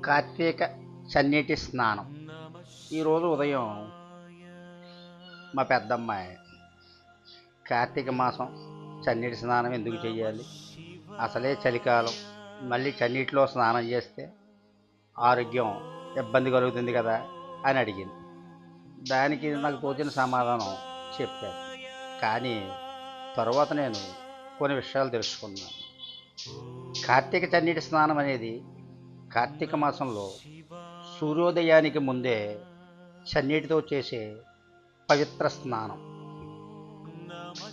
కార్తీక చన్నీటి స్నానం. ఈరోజు ఉదయం మా పెద్దమ్మాయి కార్తీక మాసం చన్నీటి స్నానం ఎందుకు చేయాలి, అసలే చలికాలం, మళ్ళీ చన్నీటిలో స్నానం చేస్తే ఆరోగ్యం ఇబ్బంది కలుగుతుంది కదా అని అడిగింది. దానికి నాకు తోచిన సమాధానం చెప్పాను. కానీ తరువాత నేను కొన్ని విషయాలు తెలుసుకున్నాను. కార్తీక చన్నీటి స్నానం అనేది కార్తీక మాసంలో సూర్యోదయానికి ముందే చన్నీటితో చేసే పవిత్ర స్నానం.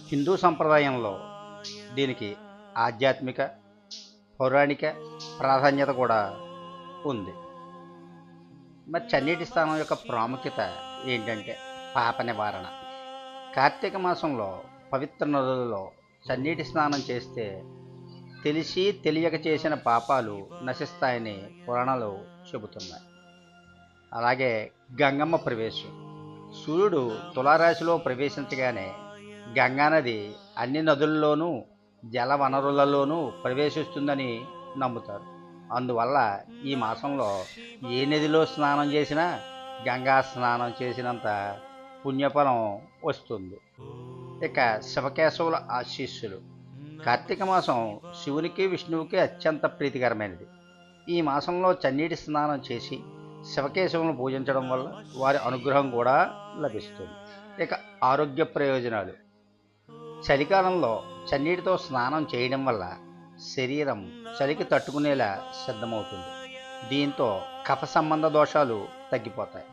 హిందూ సంప్రదాయంలో దీనికి ఆధ్యాత్మిక, పౌరాణిక ప్రాధాన్యత కూడా ఉంది. మరి చన్నీటి స్నానం యొక్క ప్రాముఖ్యత ఏంటంటే పాప నివారణ. కార్తీక మాసంలో పవిత్ర నదులలో చన్నీటి స్నానం చేస్తే తెలిసి తెలియక చేసిన పాపాలు నశిస్తాయని పురాణాలు చెబుతున్నాయి. అలాగే గంగమ్మ ప్రవేశం. సూర్యుడు తులారాశిలో ప్రవేశించగానే గంగానది అన్ని నదుల్లోనూ జల వనరులలోనూ ప్రవేశిస్తుందని నమ్ముతారు. అందువల్ల ఈ మాసంలో ఏ నదిలో స్నానం చేసినా గంగా స్నానం చేసినంత పుణ్యఫలం వస్తుంది. ఇక శివకేశవుల ఆశీస్సులు. కార్తీక మాసం శివునికి, విష్ణువుకి అత్యంత ప్రీతికరమైనది. ఈ మాసంలో చన్నీటి స్నానం చేసి శివకేశవులను పూజించడం వల్ల వారి అనుగ్రహం కూడా లభిస్తుంది. ఇక ఆరోగ్య ప్రయోజనాలు. చలికాలంలో చన్నీటితో స్నానం చేయడం వల్ల శరీరం చలికి తట్టుకునేలా సిద్ధమవుతుంది. దీంతో కఫ సంబంధ దోషాలు తగ్గిపోతాయి.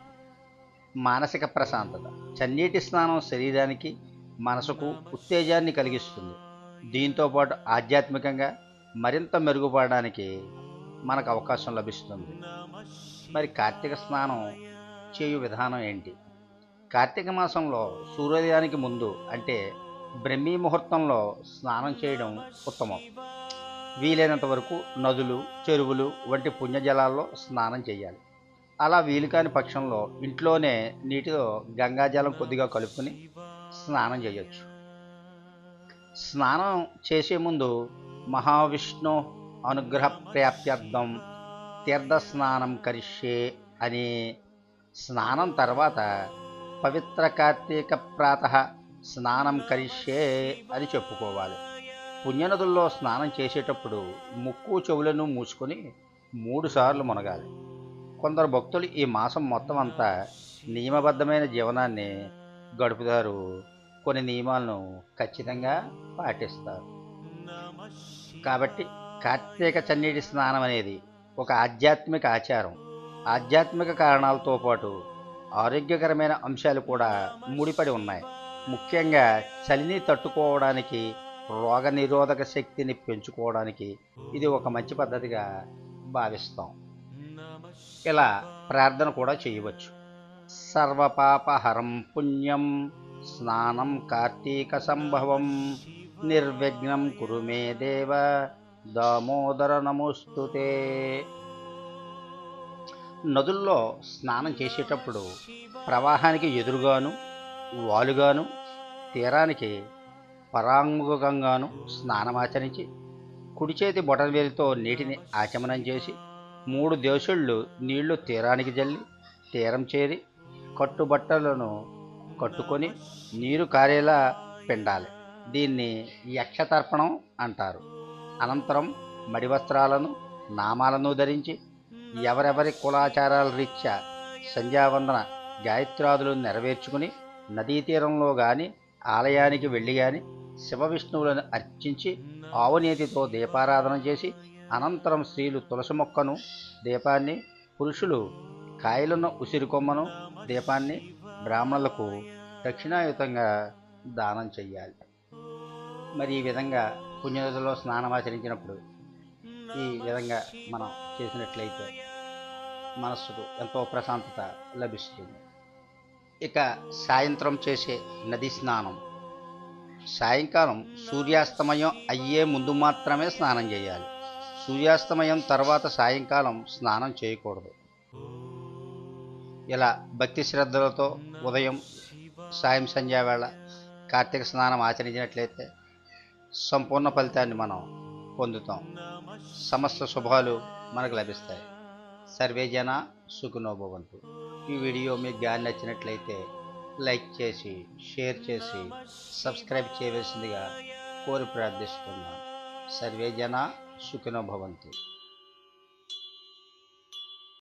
మానసిక ప్రశాంతత. చన్నీటి స్నానం శరీరానికి, మనసుకు ఉత్తేజాన్ని కలిగిస్తుంది. దీంతోపాటు ఆధ్యాత్మికంగా మరింత మెరుగుపడడానికి మనకు అవకాశం లభిస్తుంది. మరి కార్తీక స్నానం చేయు విధానం ఏంటి? కార్తీక మాసంలో సూర్యోదయానికి ముందు అంటే బ్రహ్మీ ముహూర్తంలో స్నానం చేయడం ఉత్తమం. వీలైనంత వరకు నదులు, చెరువులు వంటి పుణ్యజలాల్లో స్నానం చేయాలి. అలా వీలు కాని పక్షంలో ఇంట్లోనే నీటిలో గంగాజలం కొద్దిగా కలుపుకొని స్నానం చేయొచ్చు. స్నానం చేసే ముందు మహావిష్ణు అనుగ్రహ ప్రాప్త్యర్థం తీర్థస్నానం కరిష్యే అని, స్నానం తర్వాత పవిత్ర కార్తీక ప్రాతః స్నానం కరిష్యే అని చెప్పుకోవాలి. పుణ్యనదుల్లో స్నానం చేసేటప్పుడు ముక్కు, చెవులను మూసుకొని 3 సార్లు మునగాలి. కొందరు భక్తులు ఈ మాసం మొత్తం అంతా నియమబద్ధమైన జీవనాన్ని గడుపుతారు. కొన్ని నియమాలను ఖచ్చితంగా పాటిస్తారు. కాబట్టి కార్తీక చన్నీటి స్నానం అనేది ఒక ఆధ్యాత్మిక ఆచారం. ఆధ్యాత్మిక కారణాలతో పాటు ఆరోగ్యకరమైన అంశాలు కూడా ముడిపడి ఉన్నాయి. ముఖ్యంగా చలిని తట్టుకోవడానికి, రోగ నిరోధక శక్తిని పెంచుకోవడానికి ఇది ఒక మంచి పద్ధతిగా భావిస్తాం. ఇలా ప్రార్థన కూడా చేయవచ్చు. సర్వపాపహరం పుణ్యం స్నానం కార్తీక సంభవం నిర్విఘ్నం కురు మే దేవ దామోదర నమోస్తుతే. నదుల్లో స్నానం చేసేటప్పుడు ప్రవాహానికి ఎదురుగాను, వాలుగాను, తీరానికి పరాంగుకంగాను స్నానమాచరించి కుడి చేతి బొటనవేలితో నీటిని ఆచమనం చేసి 3 దోశళ్ళు నీళ్లు తీరానికి జల్లి తీరం చేరి కట్టుబట్టలను కట్టుకొని నీరు కారేలా పిండాలి. దీన్ని యక్షతర్పణం అంటారు. అనంతరం మడి వస్త్రాలను, నామాలను ధరించి ఎవరెవరి కులాచారాల రీత్యా సంధ్యావందన గాయత్రాదులు నెరవేర్చుకుని నదీ తీరంలో కానీ, ఆలయానికి వెళ్ళి కానీ శివ విష్ణువులను అర్చించి ఆవునేతితో దీపారాధన చేసి అనంతరం స్త్రీలు తులసి మొక్కను, దీపాన్ని, పురుషులు కాయలున్న ఉసిరికొమ్మను, దీపాన్ని బ్రాహ్మణులకు దక్షిణాయుతంగా దానం చెయ్యాలి. మరి ఈ విధంగా పుణ్యనదిలో స్నానమాచరించినప్పుడు ఈ విధంగా మనం చేసినట్లయితే మనస్సుకు ఎంతో ప్రశాంతత లభిస్తుంది. ఇక సాయంత్రం చేసే నది స్నానం. సాయంకాలం సూర్యాస్తమయం అయ్యే ముందు మాత్రమే స్నానం చేయాలి. సూర్యాస్తమయం తర్వాత సాయంకాలం స్నానం చేయకూడదు. ఇలా భక్తి శ్రద్ధలతో ఉదయం, సాయం, సంధ్యావేళ కార్తీక స్నానం ఆచరించినట్లయితే సంపూర్ణ ఫలితాన్ని మనం పొందుతాం. సమస్త శుభాలు మనకు లభిస్తాయి. సర్వే జన సుఖినో భవంతు. ఈ వీడియో మీకు గాని నచ్చినట్లయితే లైక్ చేసి, షేర్ చేసి, సబ్స్క్రైబ్ చేయవలసిందిగా కోరి ప్రార్థిస్తున్నాను. సర్వే జన సుఖినో భవంతు.